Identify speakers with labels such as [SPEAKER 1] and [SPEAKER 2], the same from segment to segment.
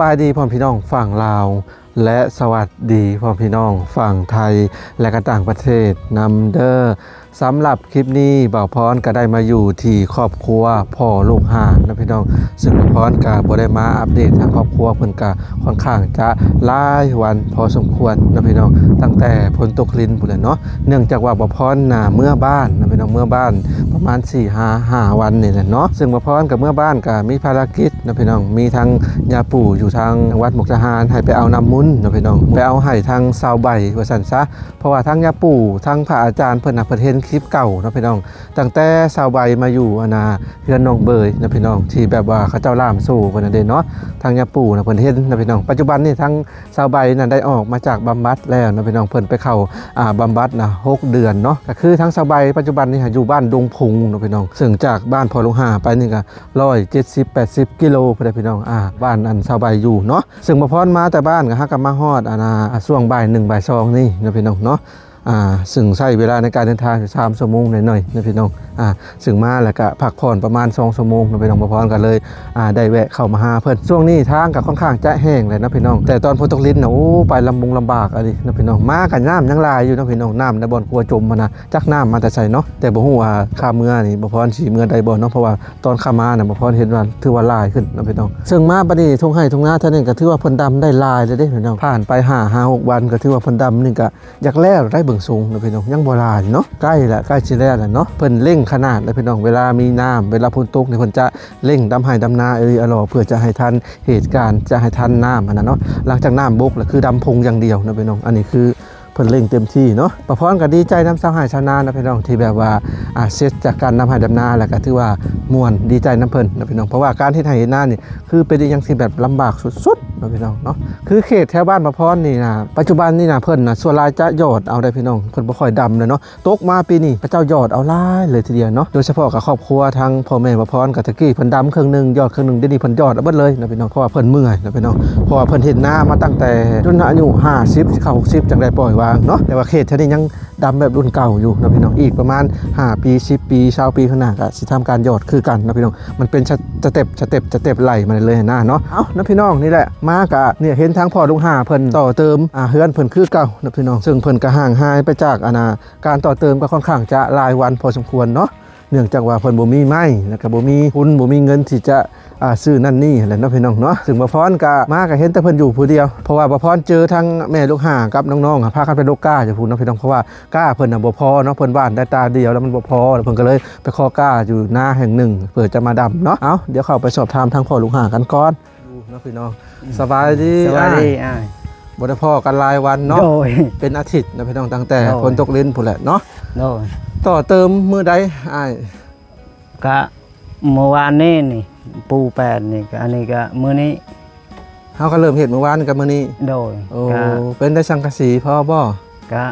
[SPEAKER 1] บายดีพ่อพี่น้องฝั่งลาวและสวัสดีพ่อพี่น้องฝั่งไทยและก็ต่างประเทศนำเด้อสำหรับคลิปนี้บ่าวพรก็ได้มาอยู่ที่ครอบครัวพ่อลูกห่านนะพี่น้องซึ่งบ่าวพรก็บ่ได้มาอัปเดตทางครอบครัวเพิ่นก็ค่อนข้างจะหลายวันพอสมควรนะพี่น้องตั้งแต่ฝนตกลิ้นพุ่นแหละเนาะเนื่องจากว่าบ่าวพรน่ะเมื่อบ้านนะพี่น้องเมื่อบ้านประมาณ 4-5 วันนี่แหละเนาะซึ่งบ่าวพรกับเมื่อบ้านก็มีภารกิจนะพี่น้องมีทางญาปู่อยู่ทางจังหวัดมุกดาหารให้ไปเอาน้ำมุนนะพี่น้องไปเอาให้ทางชาวใบว่าซั่นซะเพราะว่าทางญาปู่ทางพระอาจารย์เพิ่นน่ะเพิ่นเห็นคลิปเก่านะพี่น้องตั้งแต่ชาวใบมาอยู่เฮือนน้องเบยนะพี่น้องที่แบบว่าเขาเจ้าล่ามสู่เพิ่นน่ะเด้เนาะทางญาปู่น่ะเพิ่นเห็นนะพี่น้องปัจจุบันนี่ทางชาวใบน่ะได้ออกมาจากบำบัดแล้วนะพี่น้องเพิ่นไปเข้าบำบัดนะ6 เดือนเนาะก็คือทางชาวใบปัจจุบันนี่อยู่บ้านดงพุงนะพี่น้องซึ่งจากบ้านพอลุงห่าไปนี่ก็170-80 กิโลพี่น้องบ้านอันชาวใบอยู่เนาะซึ่งบ่พรมาแต่บ้านก็ฮักก็มาฮอดช่วงบ่าย1บ่าย2นี่นะพี่น้องเนาะซึ่งใช้เวลาในการเดินทางอยู่3 ชั่วโมงหน่อยๆนะพี่น้องซึ่งมาแล้วก็พักผ่อนประมาณ2 ชั่วโมงนะพี่น้องบ่พรกันเลยได้แวะเข้ามาหาเพิ่นช่วงนี้ทางก็ค่อนข้างจะแห้งเลยนะพี่น้องแต่ตอนฝนตกลิ้นนะโอ้ไปลำบากอะไรนะพี่น้องมากันน้ำยังลายอยู่นะพี่น้องน้ำในบ่อนกลัวจมนะจักน้ำมาแต่ใส่เนาะแต่บ่ฮู้ว่าค่าเมื่อนี่บ่พรสิเมื่อใดบ่เนาะเพราะว่าตอนค่ามาน่ะบ่พรเห็นว่าถือว่าลายขึ้นนะพี่น้องซึ่งมาบัดนี้ทุ่งไร่ทุ่งนาเท่านี้ก็ถือว่าเพิ่นดำได้ลายเลยเด้พี่น้องผ่านไป5-6 วันก็ถือว่าเพิ่นดำนี่ก็อยากแล้วได้เบิ่งสูงนะพี่น้องยังบ่ลายเนาะใกล้สิแล้วแหละเนาะเพิ่นเร่งขนาดเลยพี่น้องเวลามีน้ำเวลาฝนตกนี่เพิ่นจะเร่งดำไร่ดำนาเพื่อจะให้ทันเหตุการณ์จะให้ทันน้ำเนาะหลังจากน้ำบกแล้วคือดำพงอย่างเดียวนะพี่น้องอันนี้คือเพิ่นเร่งเต็มที่เนาะประพรก็ดีใจน้ำชาวไร่ชาวนานะพี่น้องที่แบบว่าเสร็จจากการดำไร่ดำนาแล้วก็ถือว่าม่วนดีใจน้ำเพิ่นนะพี่น้องเพราะว่าการที่ไร่นานี่คือเป็นอย่างที่แบบลำบากสุดๆนะพี่น้องเนาะคือเขตแถวบ้านประพรนี่นะปัจจุบันนี่นะเพิ่นนะส่วนรายจะหยอดเอาได้พี่น้องเพิ่นบ่ค่อยดำเลยเนาะตกมาปีนี้พระเจ้าหยอดเอาหลายเลยทีเดียวเนาะโดยเฉพาะกับครอบครัวทางพ่อแม่ประพรกับตะกี้เพิ่นดำครึ่งนึงหยอดครึ่งนึงเดี๋ยวนี้เพิ่นหยอดเอาเบิดเลยนะพี่น้องเพราะว่าเพิ่นเมื่อยนะพี่น้องเพราะว่าเพิ่นเฮ็ดนามาตั้งแต่จนอายุ50สิเข้า60จังได้ปล่อยวางเนาะแต่ว่าเขตแถวนี้ยังดำแบบรุ่นเก่าอยู่นะพี่น้องอีกประมาณ5 ปี10 ปี20 ปีข้างหน้าก็สิทำการหยอดคือกันนะพี่น้องมันเป็นสเต็ปไหลมาเลยหน้าเนาะเอ้านะพี่น้องนี่แหละมากะเนี่ยเห็นทางพ่อลุงห่าเพิ่นต่อเติมเฮือนเพิ่นคือเก่านะพี่น้องซึ่งเพิ่นก็ห่างหายไปจากการต่อเติมก็ค่อนข้างจะรายวันพอสมควรเนาะเนื่องจากว่าเพิ่นบ่มีไม้แล้วก็บ่มีทุนบ่มีเงินที่จะซื้อนั่นนี่แหละเนาะพี่น้องเนาะซึ่งบ่พรก็มาก็เห็นแต่เพิ่นอยู่ผู้เดียวเพราะว่าบ่พรเจอทั้งแม่ลูกห่ากับน้องๆพากันไปโลกก้าจะพูดเนาะพี่น้องเพราะว่าก้าเพิ่นน่ะบ่พอเนาะเพิ่นบ้านได้ตาเดียวแล้วมันบ่พอเพิ่นก็เลยไปขอก้าอยู่หน้าแห่งหนึ่งเพื่อจะมาดำเนาะเอ้าเดี๋ยวเข้าไปสอบถามทางพ่อลูกห่ากันก่อนเนาะพี่น้องสบายดีบ่ได้พ้อกันรายวันเนาะเป็นอาทิตย์นะพี่น้องตั้งแต่ฝนตกลิ้นพุ่นแหละเนาะต่อเติมมื้อใดอ้าย
[SPEAKER 2] ก็เมื่อวานนี้นี่ปู8นี่ก็อันนี้ก็มื้อนี้
[SPEAKER 1] เฮาก็เริ่มเฮ็ดเมื่อวานกับมื้อนี้
[SPEAKER 2] โดย
[SPEAKER 1] ก็เป็นได้สังกะสีพอบ่
[SPEAKER 2] ก็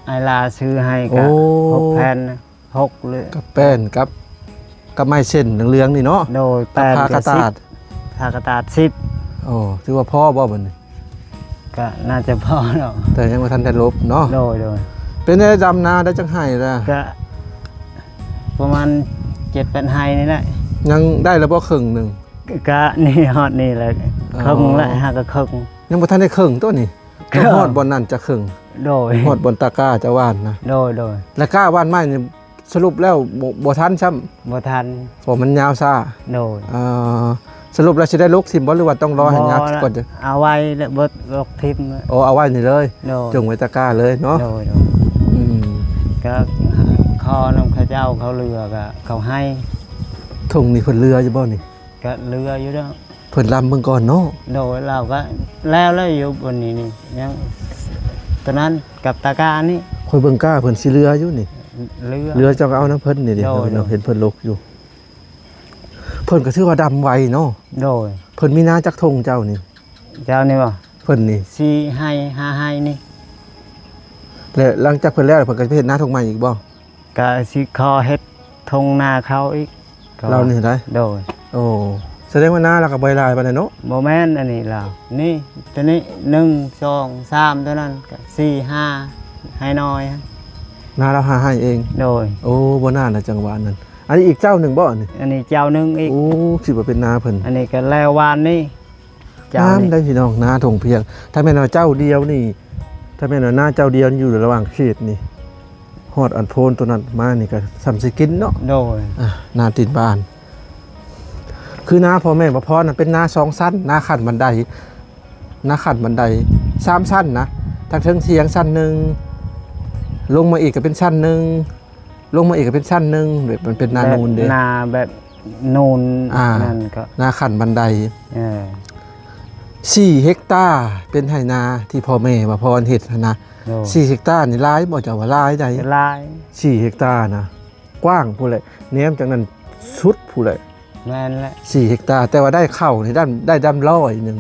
[SPEAKER 2] ไอลาซื้อให้ก็6 แผ่น6เลย
[SPEAKER 1] กับแป้นกับไม้เส้นเหลืองๆนี่เนาะ
[SPEAKER 2] โดย8
[SPEAKER 1] ผ้ากระตาด
[SPEAKER 2] 10
[SPEAKER 1] โอ้ถือว่าพอบ่บัดนี้
[SPEAKER 2] ก็น่าจะพอเนาะ
[SPEAKER 1] แต่ยังบ่ทันได้ลบเนาะ
[SPEAKER 2] โดย
[SPEAKER 1] เป็นได้ดำนาได้จังไห้ล่ะ
[SPEAKER 2] ก็ประมาณ7-8 ไร่นี่แหละ
[SPEAKER 1] ยังได้แล้วบ่ครึ่งนึง
[SPEAKER 2] ก็นี่ฮอดนี่แหละครึ่งละหาก็ครึ่ง
[SPEAKER 1] ยังบ่ทันได้ครึ่งตัวนี่ฮอดบ่นั่นจะครึ่ง
[SPEAKER 2] โดย
[SPEAKER 1] ฮอดบนตะกร้าจะว่านนะ
[SPEAKER 2] โดย
[SPEAKER 1] แล้วกล้าว่านไม้นี่สรุปแล้วบ่ทันซ้ำ
[SPEAKER 2] บ่ทัน
[SPEAKER 1] เพราะมันยาวซ่า
[SPEAKER 2] โดย
[SPEAKER 1] สรุปแล้วสิได้ลกทิ่มบ่หรือว่าต้องรอให้ยักก่อนจะ
[SPEAKER 2] เอาไว้แล้วบ่ลกทิ่ม
[SPEAKER 1] โอ้เอาไว้นี่เลยจงไว้ตะกร้าเลยเนาะ
[SPEAKER 2] โดยก็คอนำข้าเจ้าเขาเรือก็เขาให้
[SPEAKER 1] ทุ่งนี่เพิ่นเรืออยู่บ่นี่
[SPEAKER 2] ก็เรืออยู่เด้อ
[SPEAKER 1] เพิ่นลำเบิ่งก่อนเนาะ
[SPEAKER 2] โดยเราก็แล้วอยู่บนนี้นี่ยังตอนนั้นกับตะกร้านี่
[SPEAKER 1] ค่อยเบิ่งกล้าเพิ่นสิเรืออยู่นี่เรือจะเอาน้ำเพิ่นนี่ดิเราเห็นเพิ่นลกอยู่เพิ่นก็ถือว่าดำไวเนาะ
[SPEAKER 2] โดย
[SPEAKER 1] เพิ่นมีนาจักทงเจ้านี่
[SPEAKER 2] บ่
[SPEAKER 1] เพิ่นนี่
[SPEAKER 2] 4 ไร่5 ไร่นี่
[SPEAKER 1] แล้วหลังจากเพิ่นแล้วเพิ่นก็ไปเฮ็ดนาทงใหม่อีกบ่
[SPEAKER 2] ก็สิขอเฮ็ดทงนาเขาอีก
[SPEAKER 1] เรานี่ได้
[SPEAKER 2] โดย
[SPEAKER 1] โอ้แสดงว่านาเราก็บ่หลายปานใดเนาะ
[SPEAKER 2] บ่แม่นอันนี้เรานี่ตัวนี้1 2 3ตัวนั้นก็4 5ให้น้อย
[SPEAKER 1] นาเราหาให้เอง
[SPEAKER 2] โดย
[SPEAKER 1] โอ้บ่น่าน่ะจังหวะนั้นอันนี้อีกเจ้าหนึ่งบ่นี่
[SPEAKER 2] อันนี้เจ้านึงอีก
[SPEAKER 1] โอ้คิดว่าเป็นนาเพิ่น
[SPEAKER 2] อันนี้ก็แล้ววานนี่ เจ้า
[SPEAKER 1] น้ำ
[SPEAKER 2] นี่
[SPEAKER 1] ได้พี่น้องนาถงเพียง ถ้าแม่นว่าเจ้าเดียวนี่ ถ้าแม่นว่าหน้าเจ้าเดียวนี่อยู่ระหว่างเขตนี่ฮอดอันโพนตัวนั้นมานี่ก็สำสิกินเนาะ
[SPEAKER 2] โดย
[SPEAKER 1] นาติดบ้าน คือนาพ่อแม่บ่พอน่ะเป็นนา2ชั้นนาขั้นบันไดนาขั้นบันได3ชั้นนะทางเทิงเทียงชั้นหนึงลงมาอีกก็เป็นชั้นหนึงลงมาอีกก็เป็นชั้นหนึงแบบมันเป็นนานูนเด้
[SPEAKER 2] นาแบบนูน นั่นก็
[SPEAKER 1] นาขั้นบันได
[SPEAKER 2] เออ
[SPEAKER 1] 4 เฮกตาร์เป็นไหนาที่พ่อแม่บ่พรเฮ็ดหั้นนะ
[SPEAKER 2] โดย
[SPEAKER 1] 4 เฮกตาร์นี่หลายบ่เจ้าว่าหลายใด
[SPEAKER 2] ลาย
[SPEAKER 1] 4 เฮกตาร์นะกว้างพู้นแหละแหนมจากนั้นสุดพู้นแหละ
[SPEAKER 2] แม่นแหละ
[SPEAKER 1] 4 เฮกตาร์แต่ว่าได้เข้านี่ได้ดำร้อยหนึง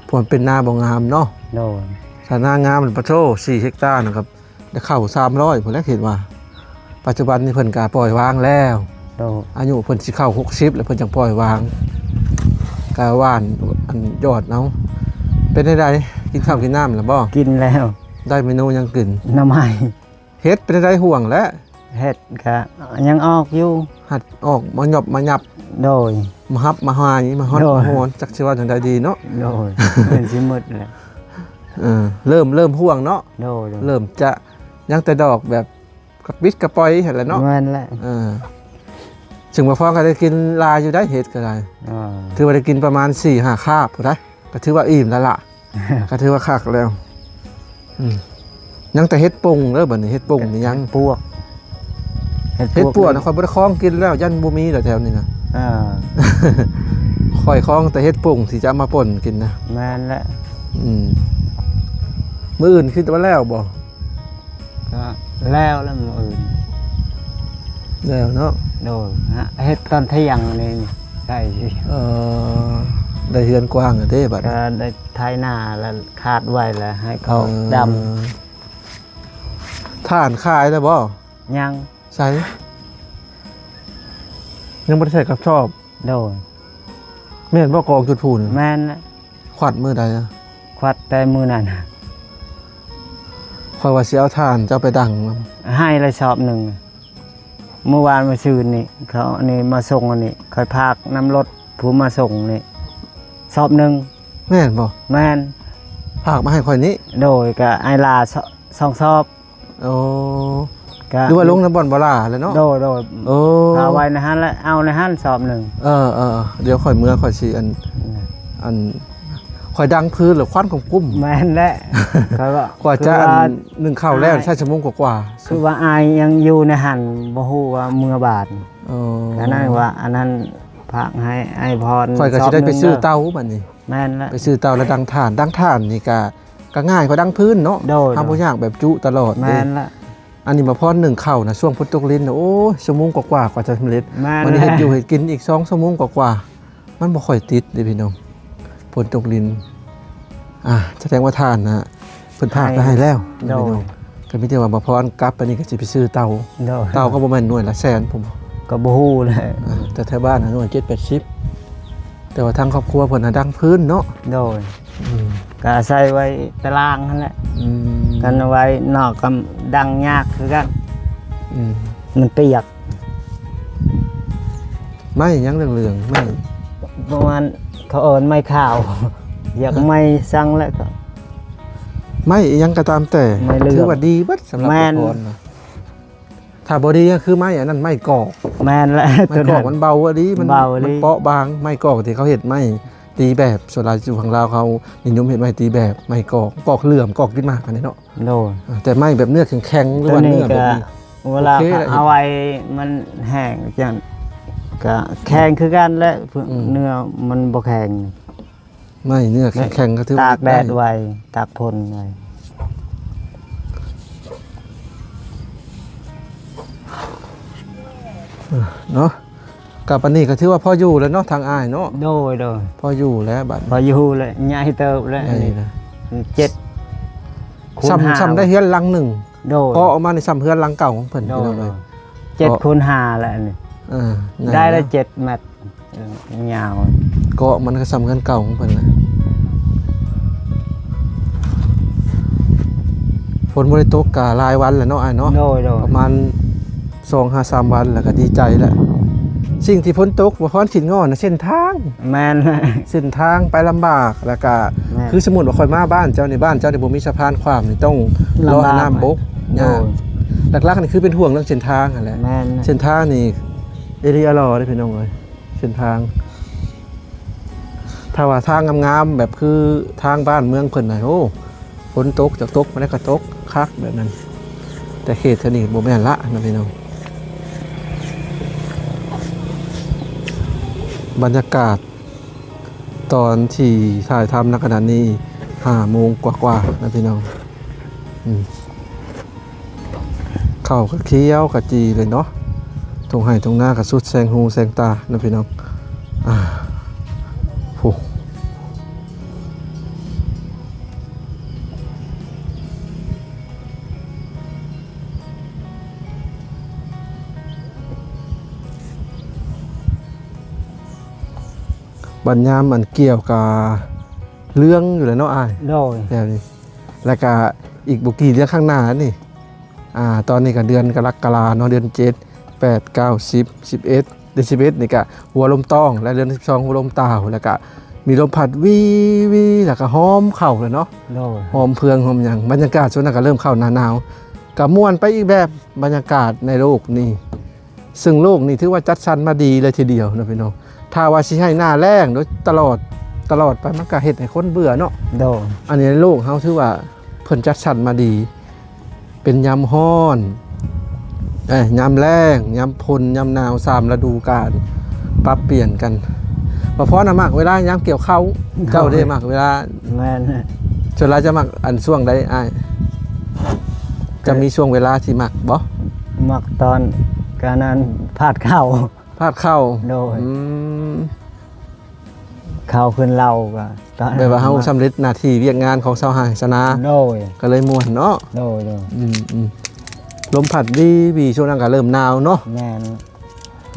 [SPEAKER 1] ผลเป็นนาบ่งามเนาะ
[SPEAKER 2] โดย
[SPEAKER 1] ถ้านางามมันปะโท4 เฮกตาร์นะครับได้เข้า300พุ่นแล้วเห็นว่า ปัจจุบันนี้เพิ่นก็ปล่อยวางแล้ว
[SPEAKER 2] โดย
[SPEAKER 1] อายุเพิ่นสิเข้า60แล้วเพิ่นจังปล่อยวางกาว่านอันยอดเอาเป็นได้ใดกินข้าวกินน้ำแล้วบ่
[SPEAKER 2] กินแล้ว
[SPEAKER 1] ได้เมนูยังกิน
[SPEAKER 2] หน้ำไม้
[SPEAKER 1] เฮ็ดเป็นได้ห่วงแล้ว
[SPEAKER 2] เฮ็ดก็ยังออกอยู่
[SPEAKER 1] หัดออกมาหยอบมาหยับ
[SPEAKER 2] โดย
[SPEAKER 1] มาฮับมาหายมาฮอด
[SPEAKER 2] โดย
[SPEAKER 1] มาโหนจักสิว่าจังใดดีเนาะ
[SPEAKER 2] โดยเป็นสิหมดแหละ
[SPEAKER 1] เริ่มห่วงเนาะ
[SPEAKER 2] โดยโดย
[SPEAKER 1] เริ่มจะยังแต่ดอกแบบกระปิดกระปอยเห็นแล้วเนาะ
[SPEAKER 2] แม่นแหละ
[SPEAKER 1] ถึงมาพอก็ได้กินลายอยู่ได้เห็ดก็ได้
[SPEAKER 2] อ่า
[SPEAKER 1] ถือว่าได้กินประมาณ4-5 คาบก็ได้ก็ถือว่าอิ่มแล้วล่ะ ก็ถือว่าคักแล้วยังแต่เห็ดปงเด้อบัดนี้เห็ดปงนี่ยัง
[SPEAKER 2] พวก
[SPEAKER 1] เห็ดปวดนะค่อยบ่ได้คล้องกินแล้วยันบ่มีแล้วแถวนี้นะ
[SPEAKER 2] อ่า
[SPEAKER 1] ค่อยคล้องแต่เห็ดปงที่จะเอามาป่นกินนะ
[SPEAKER 2] แม่นแหละ
[SPEAKER 1] มื้ออื่นคือว่าแล้วบ่
[SPEAKER 2] ก็แล้วมื้ออื่น
[SPEAKER 1] แล้วเนาะ
[SPEAKER 2] โดยเฮ็ดตอนเที่ยงนี่ใช่
[SPEAKER 1] ได้เฮือนกว้างอะเด้บัด
[SPEAKER 2] ก็ได้ไถนาแล้วคาดไว้แล้วให้เขาดำ
[SPEAKER 1] ถ่านขายแล้วบ่
[SPEAKER 2] ยัง
[SPEAKER 1] ใช้ยังบ่ได้ใส่กับชอบ
[SPEAKER 2] โดย
[SPEAKER 1] แม่นบ่กองจุดพูน
[SPEAKER 2] แม่นแหละ
[SPEAKER 1] ขวัดมื้อใดอะ
[SPEAKER 2] ควัดแต่มื้อนั้น
[SPEAKER 1] ข่อยว่าสิเอาถ่านเจ้าไปดังนำ
[SPEAKER 2] ให้ละชอบหนึ่งเมื่อวานมาซื้อนี่เขาอันนี้มาส่งอันนี้คอยพากน้ำรถผู้มาส่งนี่ชอบหนึ่ง
[SPEAKER 1] แม่นบ่
[SPEAKER 2] แม่น
[SPEAKER 1] ฝากมาให้ข่อยนี้
[SPEAKER 2] โดยกับไอลาสองชอบ
[SPEAKER 1] โอ้
[SPEAKER 2] ก็
[SPEAKER 1] หรือว่าลงน้ำบ่อนบ่ล่ะแล้วเนาะ
[SPEAKER 2] โดยโดย
[SPEAKER 1] โอ้
[SPEAKER 2] เอาไว้ในฮันแล้วเอาในฮันชอบหนึ่ง
[SPEAKER 1] เดี๋ยวข่อยเมื่อข่อยสิอันข่อยดังพื้นหรือควันของกุ้ม
[SPEAKER 2] แม่นแหละเขาก็
[SPEAKER 1] กว่าจะ
[SPEAKER 2] คือ
[SPEAKER 1] อันหนึ่งข้าวแล้วใช้ชั่วโมงกว่า
[SPEAKER 2] คือว่าอายยังอยู่ในหันบ่ฮู้ว่าเมื่อบาท
[SPEAKER 1] ๆอ๋อ
[SPEAKER 2] อันนั้นว่าอันนั้นพากให้ไอพร
[SPEAKER 1] ข่อยก็สิได้ไปซื้อเตาบัดนี้
[SPEAKER 2] แม่นแล้ว
[SPEAKER 1] ไปซื้อเตาแล้วดังถ่านนี่ก็ง่ายกว่าดังพื้นเนาะ
[SPEAKER 2] โดย
[SPEAKER 1] ทำบ่ยากแบบจุตลอด
[SPEAKER 2] แม่นละ
[SPEAKER 1] อันนี้มาพอหนึ่งข้าวนะช่วงพุทธกลินนะโอ้ยชั่วโมงกว่าๆกว่าจะสำเร็จ
[SPEAKER 2] แม่น
[SPEAKER 1] วันนี้
[SPEAKER 2] แห
[SPEAKER 1] เห็ด
[SPEAKER 2] ละ
[SPEAKER 1] อยู่เห็ดกินอีก2 ชั่วโมงกว่าๆมันบ่ค่อยติดเด้พี่น้องฝนตกลินแสดงว่าทานนะเพิ่นพากไปให้แล้ว
[SPEAKER 2] โด
[SPEAKER 1] พี่
[SPEAKER 2] ย
[SPEAKER 1] น้องก็มีแต่ว่าบ่พรกลับอันนี้ก็สิไปซื้อเตา
[SPEAKER 2] โดย
[SPEAKER 1] เตาก็บ่แม่นหน่วยละแสนผม
[SPEAKER 2] ก็บ่ฮู้เลย
[SPEAKER 1] แต่แถวบ้านน่ะหน่วย7-80แต่ว่าทางครอบครัวเพิ่นน่ะดังพื้นเนาะ
[SPEAKER 2] โดย
[SPEAKER 1] อืม
[SPEAKER 2] ก็ใส่ไว้ตารางนั่นแหละ
[SPEAKER 1] อืม
[SPEAKER 2] กันเอาไว้นอกก็ดังยากคือกัน
[SPEAKER 1] อืม
[SPEAKER 2] มันเปียก
[SPEAKER 1] ไม่ยังเหลืองๆไม่
[SPEAKER 2] ประมาณเขาเอิ้นไม้ข้าว อยากไม่สั่งแล้วก็
[SPEAKER 1] ไม่ยังก็ตามแต่
[SPEAKER 2] ไม่เลือก
[SPEAKER 1] ถือว่าดีเบิดสำหรับ
[SPEAKER 2] แม่น
[SPEAKER 1] พรนะถ้าบ่ดีก็คือไม้อันนั้นไม้กอก
[SPEAKER 2] แม่นแล้ว
[SPEAKER 1] ไม้กอกมันเบาอะดิมัน
[SPEAKER 2] เบาอะดิ
[SPEAKER 1] เปาะบางไม้กอกที่เขาเห็ดไม้ตีแบบส่วนหลายอยู่ฝั่งลาวเขานิยมเห็ดไม้ตีแบบไม้กอกเหลื่อมกอกขึ้นมาอันนี้เนาะ
[SPEAKER 2] โดย
[SPEAKER 1] แต่ไม้แบบเนื้อแข็งๆหรือ
[SPEAKER 2] ตัว
[SPEAKER 1] ว่า
[SPEAKER 2] นี้
[SPEAKER 1] เนื้อแบ
[SPEAKER 2] ก็
[SPEAKER 1] บนี้
[SPEAKER 2] เวลา
[SPEAKER 1] โอเคเลย
[SPEAKER 2] เอาไว้มันแห้งจังก็แข็งคือกันและเนื้อมันบ่แข็ง
[SPEAKER 1] ไม้เนื้อแข็งๆก็ถือ
[SPEAKER 2] ตา
[SPEAKER 1] ว่าก
[SPEAKER 2] แดดไว้ตากพ่นไว้
[SPEAKER 1] เนาะกับอันนี้ก็ถือว่าพออยู่แล้วเนาะทางอ้ายเนาะ
[SPEAKER 2] โดย
[SPEAKER 1] พออยู่แล้วบัด
[SPEAKER 2] พออยู่เลยใหญ่เติบแล้วอันนี้
[SPEAKER 1] นี่นะ
[SPEAKER 2] 7คูณห้า
[SPEAKER 1] ซ้ำได้เฮือนหลังหนึ่ง
[SPEAKER 2] โดย
[SPEAKER 1] ก็ออกมาในซ้ำเฮือนหลังเก่าของเพิ่น
[SPEAKER 2] โด
[SPEAKER 1] พี่
[SPEAKER 2] ย
[SPEAKER 1] น้องเลย
[SPEAKER 2] 7คูณ5แล้วอันนี้
[SPEAKER 1] นั่น
[SPEAKER 2] ได้ละ
[SPEAKER 1] นะ
[SPEAKER 2] 7เมตรยาว
[SPEAKER 1] ก็มันก็ซ้ำกันเก่าของเพิ่นนะฝนบริตกกะรายวันแหละเนาะอ้ายเนาะ
[SPEAKER 2] โดย
[SPEAKER 1] ประมาณ2-3 วันแล้วก็ดีใจแล้ว สิ่งที่พ้นตกบ่พรขินงอนนะเส้นทาง
[SPEAKER 2] แม่น
[SPEAKER 1] เส้นทางไปลำบากแล้วก็
[SPEAKER 2] แม่น
[SPEAKER 1] คือสมมุติว่าค่อยมาบ้านเจ้าในบ้านเจ้าในบ่มีสะพานความนี่ต้องรอ
[SPEAKER 2] ลำบาก
[SPEAKER 1] น้ำบก
[SPEAKER 2] โด
[SPEAKER 1] ยาก
[SPEAKER 2] ย
[SPEAKER 1] หลักๆนี่คือเป็นห่วงเรื่องเส้นทางนั่นแหละ
[SPEAKER 2] แม่น
[SPEAKER 1] เส้นทางนี่เอเรียรอได้พี่น้องเอ้ยเส้นทาง ถ้าว่าทางงามๆแบบคือทางบ้านเมืองเพิ่นน่ะโอ้ฝนตกจากตกมาได้ก็ตกคักแบบนั้น แต่เขตเท่านี้บ่แม่นละนะพี่น้องบรรยากาศตอนที่ถ่ายทำณขณะนี้5 โมงกว่าๆนะพี่น้องเข้าวก็เคี้ยวกับจีเลยเนาะตรงไห้ตรงหน้ากับสุดแสงหูแสงตานะพี่น้องโหบัญญามมันเกี่ยวกับเรื่องอยู่แล้วเนาะอ้าย
[SPEAKER 2] โดย
[SPEAKER 1] แบบนี้แล้วก็อีกบุกี่เดือนข้างหน้านี่ตอนนี้ก็เดือนกรกฎาเนาะเดือน7 8 9 10 11เดือน11นี่ก็หัวลมต้องและเดือน12หัวลมตาวแล้วก็มีลมพัดวีวีแล้วก็หอมเข้าเลยเนาะ
[SPEAKER 2] โดย
[SPEAKER 1] หอมเพืองหอมหยังบรรยากาศช่วงนั้นก็เริ่มเข้าหน้าหนาวก็ม่วนไปอีกแบบบรรยากาศในโลกนี่ซึ่งโลกนี่ถือว่าจัดสรรมาดีเลยทีเดียวนะพี่น้องถ้าว่าสิให้หน้าแล้งโดยตลอดไปมันก็เฮ็ดให้คนเบื่อเนาะ
[SPEAKER 2] โดย
[SPEAKER 1] อันนี้โลกเฮาถือว่าเพิ่นจัดสรรมาดี เป็นยามฮ้อนยามแล้งยามพลยามหนาว3ฤดูกาลปรับเปลี่ยนกันบ่พอนะมักเวลายามเกี่ยวข้าวเจ้าได้มักเวลา
[SPEAKER 2] แม่น
[SPEAKER 1] ส่วนเราจะมักอันช่วงใดอ้ายจะมีช่วงเวลาที่มักบ่
[SPEAKER 2] มักตอนการนั้นพาดเข้า
[SPEAKER 1] พาดเข้า
[SPEAKER 2] โดย
[SPEAKER 1] อืม
[SPEAKER 2] เข้าขึ้นเราก็ตอน
[SPEAKER 1] แบบว่าเฮาสำเร็จหน้าที่เวียกงานของชาวไร่ชนา
[SPEAKER 2] โดย
[SPEAKER 1] ก็เลยม่วนเนาะ
[SPEAKER 2] โดยโดย
[SPEAKER 1] ลมพัดวีช่วงนั้นก็เริ่มหนาวเนาะ
[SPEAKER 2] แม่น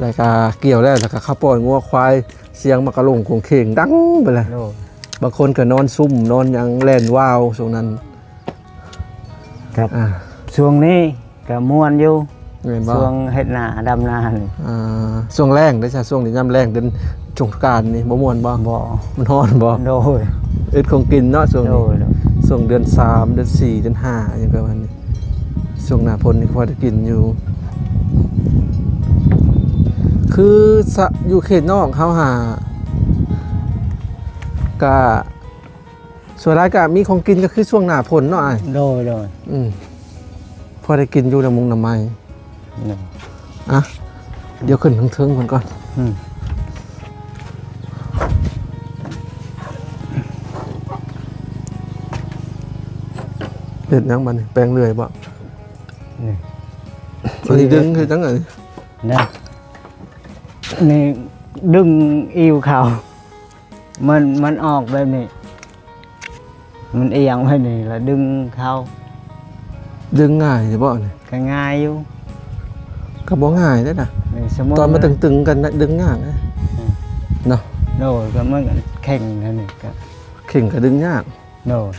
[SPEAKER 1] แล้วก็เกี่ยวแล้วก็ข้าวปอนงัวควายเสียงมักกะลงคงเคงดังไปเลย
[SPEAKER 2] โดย
[SPEAKER 1] บางคนก็นอนซุ่มนอนหยังแล่นว้าวช่วงนั้น
[SPEAKER 2] ครับ
[SPEAKER 1] อ่า
[SPEAKER 2] ช่วงนี้ก็ม่วนอยู่
[SPEAKER 1] เห็นบ่
[SPEAKER 2] ช่วงเฮ็ดนาดำนานี่
[SPEAKER 1] ช่วงแรงได้ใช่ช่วงนี้ยามแรงเดือนสงกรานต์นี่บ่ม่วนบ่
[SPEAKER 2] บ่
[SPEAKER 1] มันร้อนบ่
[SPEAKER 2] โดย
[SPEAKER 1] อึดคงกินเนาะช่วง
[SPEAKER 2] โด
[SPEAKER 1] นี้
[SPEAKER 2] ยโดย
[SPEAKER 1] ช่วงเดือน3เดือน4เดือน5อย่างประมาณนี้ช่วงหน้าฝนนี่พอได้กินอยู่ คืออยู่เขตนอกเฮาหาก็ส่วนรายก็มีของกินก็คือช่วงหน้าฝนเนาะอ้าย
[SPEAKER 2] โดยโดย
[SPEAKER 1] พอได้กินอยู่ละมุงน้ำไม้
[SPEAKER 2] โดย
[SPEAKER 1] อ่ะเดี๋ยวขึ้นทั้งเทิงก่อนก่อน
[SPEAKER 2] อืม
[SPEAKER 1] เห็ดหยังบัดนแปลงเลื่อยบ่
[SPEAKER 2] นี่
[SPEAKER 1] อันนี้ดึงคือจังไง
[SPEAKER 2] นะนี่ดึงอิวเขามันออกแบบนี้ มันเอียงไปนี่แล้วดึงเขา
[SPEAKER 1] ดึงง่ายใช่บ่เนี่ย
[SPEAKER 2] ก็ง่ายอยู่
[SPEAKER 1] ก็บ่ง่ายเด้อนะ
[SPEAKER 2] นี่สมมุติ
[SPEAKER 1] ตอนมาตึงๆกันนะดึงยากนะเนาะ
[SPEAKER 2] โดยก็มันก็แข่งนั่นนี่ก็
[SPEAKER 1] เข่งก็ดึงยาก
[SPEAKER 2] โดย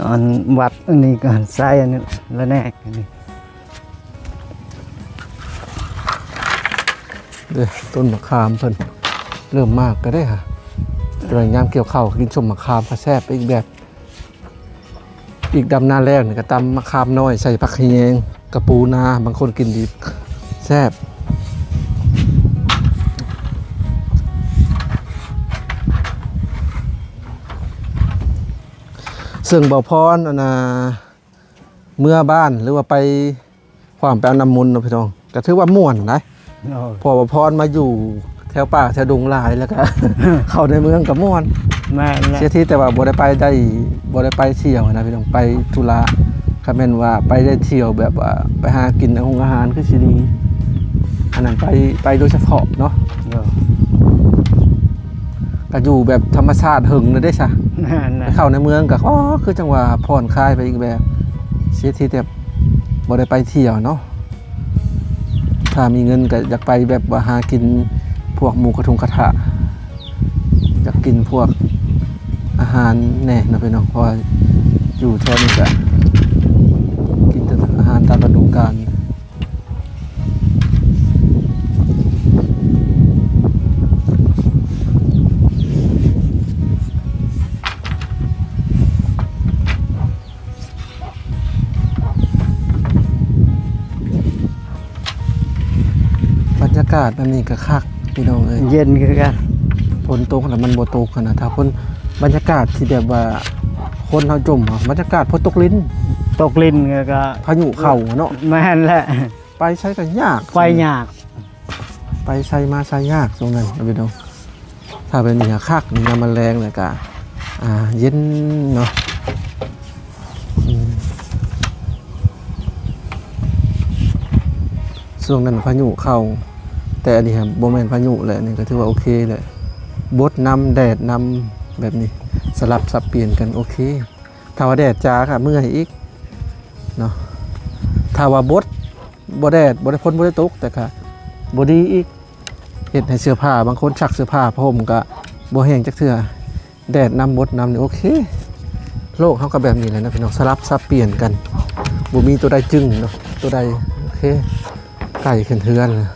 [SPEAKER 2] อันวัดอันนี้ก็ใส่อันนี้ละแนกอันนี้
[SPEAKER 1] เด้อต้นมะขามเพิ่นเริ่มมากก็ได้ค่ะเรื่องยามเกี่ยวข้าวกินชมมะขามก็แซ่บไปอีกแบบ อีกดำหน้าแรกนี่ก็ตำมะขามน้อยใส่ผักขะแยงกระปูนาบางคนกินดิบแซ่บซึ่งบ่พรอันน่ะเมื่อบ้านหรือว่าไปความไปเอาน้ำมนต์เนาะพี่น้องก็ถือว่าม่วนนะ
[SPEAKER 2] โดย
[SPEAKER 1] พอบ่พรมาอยู่แถวป่าแถวดงหลายแล้วก็ เข้าในเมืองก็ม่วน
[SPEAKER 2] แม่นแหละ
[SPEAKER 1] เสียทีแต่ว่าบ่ได้ไปเที่ยวนะพี่น้องไปธุระคันแม่นว่าไปได้เที่ยวแบบว่าไปหากินอาหารคือสิดีอันนั้นไปโดยเฉพาะเนาะ
[SPEAKER 2] โดย
[SPEAKER 1] ก็อยู่แบบธรรมชาติหึงเลยได้ซะ
[SPEAKER 2] นั่น
[SPEAKER 1] ไป
[SPEAKER 2] นะ
[SPEAKER 1] เข้าในเมืองก็คือจังหวะผ่อนคลายไปอีกแบบเสียทีแต่บ่ได้ไปเที่ยวเนาะถ้ามีเงินก็อยากไปแบบว่าหากินพวกหมูกระทงกระทะอยากกินพวกอาหารแหน่นะพี่น้องเพออยู่แถวนี้ก็กินแต่อาหารตามฤดูกาล ากาศแบบนี้ก็คักพี่น้องเอ้ย
[SPEAKER 2] เย็นคือกัน
[SPEAKER 1] ฝนตกแล้วมันบ่ตกขนาดถ้าฝนบรรยากาศที่แบบว่าคนเฮาจมอะบรรยากาศฝนตกลิ้น
[SPEAKER 2] ตกลิ้นก็
[SPEAKER 1] พายุเข้าเนาะ
[SPEAKER 2] แม่นแหละ
[SPEAKER 1] ไปใช้ก็ยาก
[SPEAKER 2] ไปยาก
[SPEAKER 1] ไปใช้มาใช้ยากตรงนั้นนะพี่น้องถ้าเป็นนี่คักนี่น้ำมันแรงเลยก็เย็นเนาะช่วงนั้นพายุเข้าแต่อันนี้ครับโบแมนพายุเลยนี่ก็ถือว่าโอเคเลยบดนำแดดนำแบบนี้สลับสับเปลี่ยนกันโอเคถ้าว่าแดดจ้าค่ะเมื่อยอีกเนาะถ้าว่าบดแดดบดพ้นบดตกแต่ค่ะบดีอีกเห็ดให้เสื้อผ้าบางคนชักเสื้อผ้าผ้าห่มก็บ่แห้งจักเทื่อแดดนำบดนำนี่โอเคโลกเขาก็แบบนี้แหละนะพี่น้องสลับสับเปลี่ยนกันบ่มีตัวใดจึงเนาะตัวใดโอเคไก่ขึ้นเทือนเลย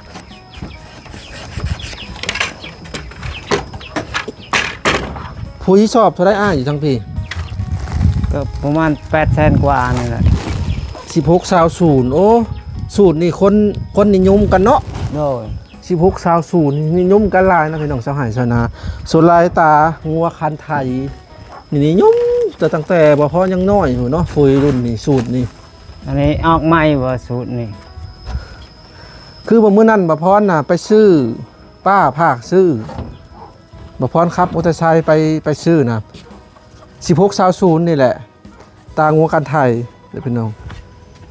[SPEAKER 1] ผู้ที่ชอบเท่าไรอยู่ทั้งพี่
[SPEAKER 2] ก็ประมาณ800,000 กว่านี่แหละ
[SPEAKER 1] 16 20โอ้สูตรนี่คนนิยมกันเนาะ
[SPEAKER 2] โดย
[SPEAKER 1] 16 20นิยมกันหลายนะพี่น้องสหายชนะส่วนลายตางัวคันไทยนี่นิยมแต่ตั้งแต่บ่พอยังน้อยอยู่เนาะฟุยรุ่นนี่สูตรนี่
[SPEAKER 2] อันนี้ออกใหม่บ่สูตรนี่
[SPEAKER 1] คือบ่มื้อนั้นบ่พรน่ะไปซื้อป้าภาคซื้อบ่พรครับมอเตอร์ไซค์ไปซื้อนะ16 20นี่แหละตางัวคันไทยเด้อพี่น้อง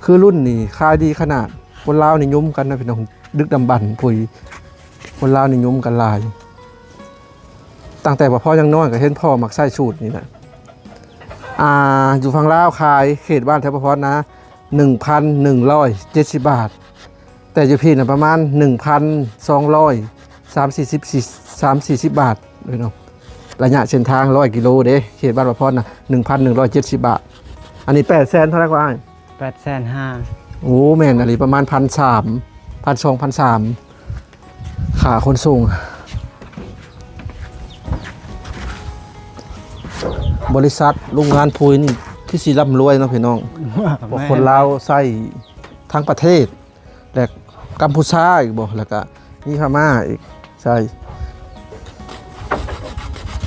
[SPEAKER 1] คือรุ่นนี่ขายดีขนาดคนลาวนิยมกันนะพี่น้องดึกดำบรรพ์พุยคนลาวนิยมกันหลายตั้งแต่พ่อยังน้อยก็เห็นพ่อมักใส่สูตรนี่นะอยู่ฝั่งลาวขายเขตบ้านแถวพ่อนะ 1,170 บาทแต่อยู่พี่น่ะประมาณ 1,230-40 บาทพี่น้องระยะเส้นทาง100 กิโลเด้เขตบ้านพ่อนะ 1,170 บาทอันนี้800,000เท่าไหร่กว่า
[SPEAKER 2] 850,000
[SPEAKER 1] โอ้แม่นอะไรประมาณ1,300 ขาคนส่งบริษัทโรงงานพุยนี่ที่สีร่ำรวยเนาะพี่น้องพวกคนลาวใส่ทั้งประเทศและกัมพูชาอีกบ่แล้วก็นี่พม่าอีกใช่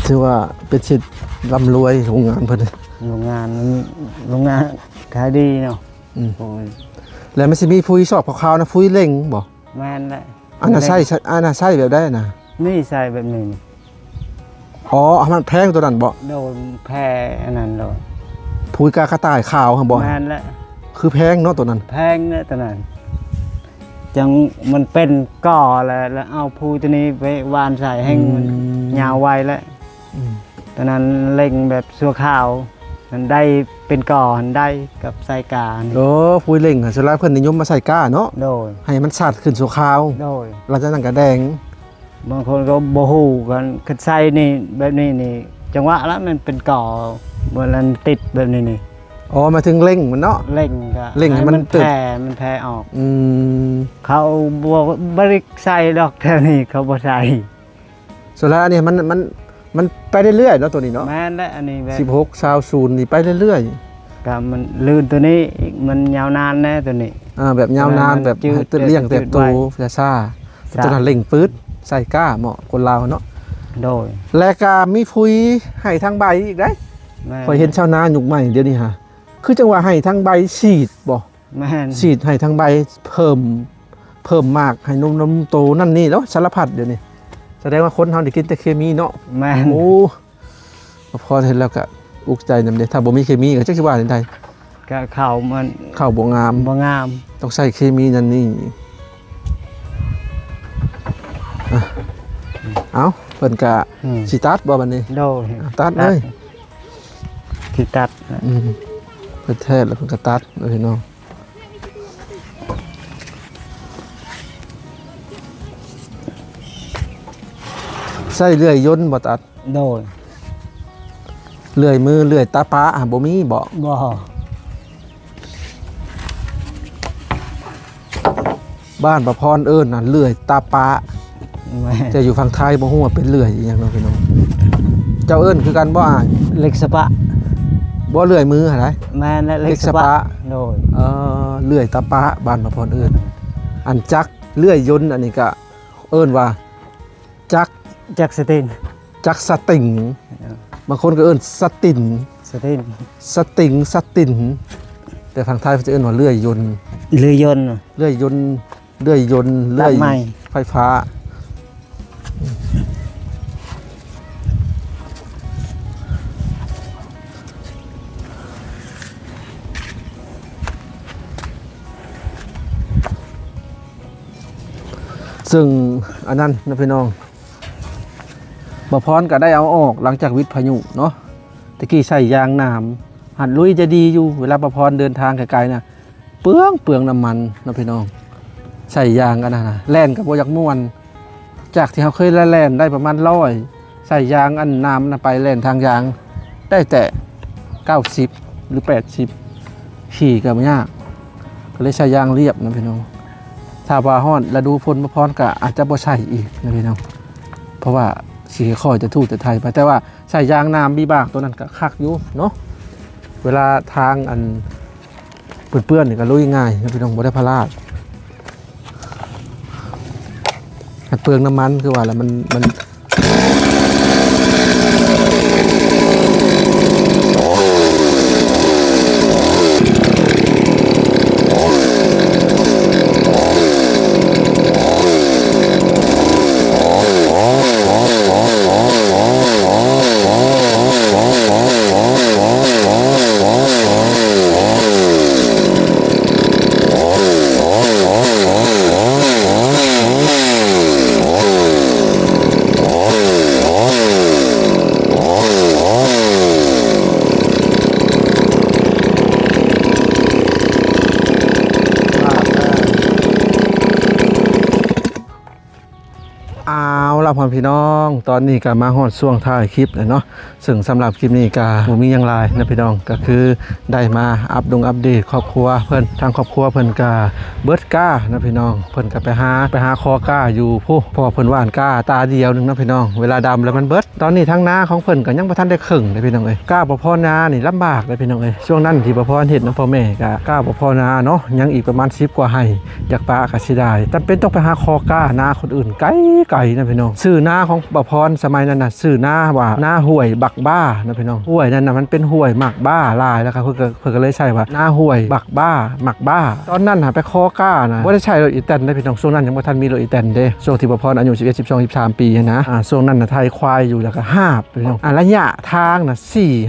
[SPEAKER 1] ถือว่าเป็นสิทธิ์ร่ำรวยโรงงานเพิ่น
[SPEAKER 2] โรงงานขายดีเนาะ โอ้ย
[SPEAKER 1] แล้วมันสิมีพุยชอบขาวๆนะพุยเล่งบ่
[SPEAKER 2] แม่นแหละ
[SPEAKER 1] อันน่ะใช่แบบได้นะ
[SPEAKER 2] นี่ใส่แบบนี้นี่
[SPEAKER 1] อ๋อมันแพงตัวนั้นบ่
[SPEAKER 2] โดนแพ้อันนั้นโดน
[SPEAKER 1] พุยกากระต่ายขาวครับบ่
[SPEAKER 2] แม่นแหละ
[SPEAKER 1] คือแพงเนาะตัวนั้น
[SPEAKER 2] แพงเนี่ยตอนนั้นจังมันเป็นก่อแล้วเอาภูตัวนี้ไปวานใส่ให้มันยาวไวแล้วตอนนั้นเล่งแบบสัวขาวมันได้เป็นก่อมันได้กับไส้กานี่
[SPEAKER 1] โอ้พุยเล่งอ่ะส่วนหลายเพิ่นนิยมมาใส่ก้าเนาะ
[SPEAKER 2] โดย
[SPEAKER 1] ให้มันสัดขึ้นสู่ขาว
[SPEAKER 2] โดย
[SPEAKER 1] หลังจากนั้นก็แดง
[SPEAKER 2] บางคนก็โบหูกันขึ้นไส้นี่แบบนี้นี่จังหวะแล้วมันเป็นก่อเวลาติดแบบนี้นี่
[SPEAKER 1] อ๋อมาถึงเล่งมันเนาะ
[SPEAKER 2] เล่งก็
[SPEAKER 1] เร่งให้มันตึก
[SPEAKER 2] มันแพ้ออก
[SPEAKER 1] อืม
[SPEAKER 2] เขาบอกบริใส่ดอกแถวนี้เขาบ่ใส่
[SPEAKER 1] ส่วนหลายอันนี้มันไปเรื่อยๆเนาะตัวนี้เนาะ
[SPEAKER 2] แม่นและอันนี้แบบ
[SPEAKER 1] 16 20นี่ไปเรื่อย
[SPEAKER 2] ก็มันลื่นตัวนี้อีกมันยาวนานแน่ตัวนี้
[SPEAKER 1] ๆแบบยาวนานแบบ
[SPEAKER 2] จืด
[SPEAKER 1] ให้ตึกเลี้ยง
[SPEAKER 2] จื
[SPEAKER 1] แต่
[SPEAKER 2] ด
[SPEAKER 1] โต
[SPEAKER 2] ไว้
[SPEAKER 1] ซ่าๆตัวนั้นเล่งปื๊ดใส่ก้าเหมาะคนลาวเนาะ
[SPEAKER 2] โดย
[SPEAKER 1] และก็มีพุยให้ทางใบอีกได้
[SPEAKER 2] แม่น
[SPEAKER 1] พอยเห็นชาวนายุคใหม่เดี๋ยวนี้ฮะคือจังหวะให้ทางใบฉีดบ่
[SPEAKER 2] แม่น
[SPEAKER 1] ฉีดให้ทางใบเพิ่มมากให้นมโตนั่นนี่แล้วสารพัดเดี๋ยวนี้แสดงว่าคนเฮาได้กินแต่เคมีเนาะ
[SPEAKER 2] แม่น
[SPEAKER 1] โอ้พอเห็นแล้วก็อุกใจนำเด้ถ้าบ่มีเคมีก็จักสิว่าจังได
[SPEAKER 2] ก็เขามัน
[SPEAKER 1] ข้าวบ่งาม
[SPEAKER 2] บ่งาม
[SPEAKER 1] ต้องใส่เคมีนั่นนี่อ่ะเอาเพิ่นก็สิตัดบ่บัดนี้
[SPEAKER 2] โดย
[SPEAKER 1] ตัดเลย
[SPEAKER 2] ที่ตัดนะ
[SPEAKER 1] เพิ่นแทศแล้วเพิ่นก็ตัดเลยพี่น้องใส่เลื่อยยนต์บ่ตัด
[SPEAKER 2] โดย
[SPEAKER 1] เลื่อยมือเลื่อยตาปะบ่มีบ่
[SPEAKER 2] บ่
[SPEAKER 1] บ้านประพรเอิ้นน่ะเลื่อยตาปะ
[SPEAKER 2] แม่น
[SPEAKER 1] แต่อยู่ฝั่งไทยบ่ฮู้ว่าเป็นเลื่อยอีหยังเนาะพี่น้องเจ้าเอิ้นคือกันบ่อ่าน
[SPEAKER 2] เล็กสปะ
[SPEAKER 1] บ่เลื่อยมือหั่นได
[SPEAKER 2] แม่นและเล็
[SPEAKER 1] เล็
[SPEAKER 2] ก
[SPEAKER 1] ก
[SPEAKER 2] ส
[SPEAKER 1] ส
[SPEAKER 2] ปะ
[SPEAKER 1] ปะ
[SPEAKER 2] โดย
[SPEAKER 1] เลื่อยตาปะบ้านประพรเอิ้นอันจักเลื่อยยนต์อันนี้ก็ เอิ้นว่าจัก
[SPEAKER 2] จักสติน
[SPEAKER 1] จักสติงบางคนก็เอิ้นสติน
[SPEAKER 2] สติน
[SPEAKER 1] สติงสตินแต่ฝั่งไทยเขาจะเอิ้นว่าเลื่อยยนต์
[SPEAKER 2] เรือยนต์
[SPEAKER 1] เลื่อยยนต์เลื่อยยนต์เลื่อย
[SPEAKER 2] ตัดไม้
[SPEAKER 1] ไฟฟ้าซึ่งอันนั้นนะพี่น้องบ่พรก็ได้เอาออกหลังจากวิทย์พายุเนาะตะกี้ใส่ยางน้ำหันลุยจะดีอยู่เวลาบ่พรเดินทางไกลๆนะเปลืองน้ำมันนะพี่น้องใส่ยางกันนะแล่นกับบ่อยากม่วนจากที่เขาเคยแล่นได้ประมาณ100ใส่ยางอันน้ำนะไปแล่นทางยางได้แต่90หรือ80ขี่ก็บ่ยากก็เลยใช้ยางเรียบนะพี่น้องถ้าว่าฮ้อนฤดูฝนบ่พรก็อาจจะบ่ใช่อีกนะพี่น้องเพราะว่าสีค่อยจะทู่จะไทยไปแต่ว่าใส่ยางน้ำบีบากตัวนั้นก็คักอยู่เนาะเวลาทางอันเปื้อนๆนี่ก็ลุยง่ายนะพี่น้องบ่ได้พลาดเปลืองน้ำมันคือว่าแล้วมัน ครับพ่อพี่น้องตอนนี้ก็มาฮอดช่วงท้ายคลิปแล้วเนาะซึ่งสำหรับคลิปนี้ก็บ่มีหยังหลายนะพี่น้องก็คือได้มาอัปเดตครอบครัวเพิ่นทางครอบครัวเพิ่นก็เบิดก้านะพี่น้องเพิ่นก็ไปหาคอก้าอยู่ผู้เพราะว่าเพิ่นว่านก้าตาเดียวนึงนะพี่น้องเวลาดำแล้วมันเบิดตอนนี้ทางนาของเพิ่นก็ยังบ่ทันได้ครึ่งเลยพี่น้องเอ้ยก้าบ่พอนานี่ลำบากเลยพี่น้องเอ้ยช่วงนั้นที่บ่พอเฮ็ดนํพ่อแม่ก็ก้าบ่พอนาเนาะยังอีกประมาณ10กว่าไร่อยากปลาก็สิได้จำเป็นต้องไปหาคอก้านาคนอื่นไกลนะพี่น้องชื่อนาของบ่พรสมัยนั้นน่ะชื่อนาว่านาห้วยบักบ้านะพี่น้องห้วยนั้นน่ะมันเป็นห้วยหมักบ้าลายแล้วครับเพิ่นก็เลยใช้ว่านาห้วยบักบ้าหมักบ้าตอนนั้นหาไปคอก้านะบ่ได้ใช้รถอีแตนได้พี่น้องช่วงนั้นยังบ่ทันมีรถอีแตนเด้ช่วงที่บ่พรอายุ11 12 13ปีนะช่วงนั้นน่ะไทยควายอยู่แล้วก็หาบพี่น้องระยะทางน่ะ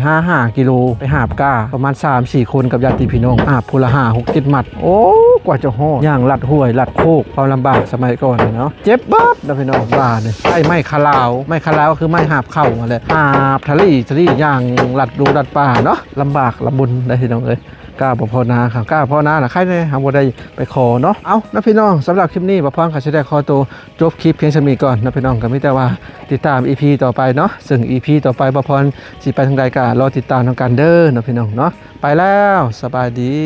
[SPEAKER 1] 4-5 กิโลไปหาบก้าประมาณ 3-4 คนกับญาติพี่น้องหาบพูละ5-6-7 มัดโอ้กว่าจะฮอดย่างลัดห้วยลัดโคกความลำบากสมัยก่อนเนาะเจ็บบัดนะพี่น้องบ้านี่ไม้คาลาวก็คือไม้หาบเข้ามาเลยหาบทะเลย่างลัดดูลัดป่าเนาะลำบากลำบุญได้พี่น้องเอ้ยกล้าบ่พอนาครับกล้าพอนาน่ะใครได้หาบ่ได้ไปขอเนาะเอานะพี่น้องสำหรับคลิปนี้บ่พรก็สิได้ขอตัวจบคลิปเพียงเท่านี้ก่อนนะพี่น้องก็มีแต่ว่าติดตาม EP ต่อไปเนาะซึ่ง EP ต่อไปบ่พรสิไปทางใดก็รอติดตามทางการเด้อนะพี่น้องเนาะไปแล้วสบายดี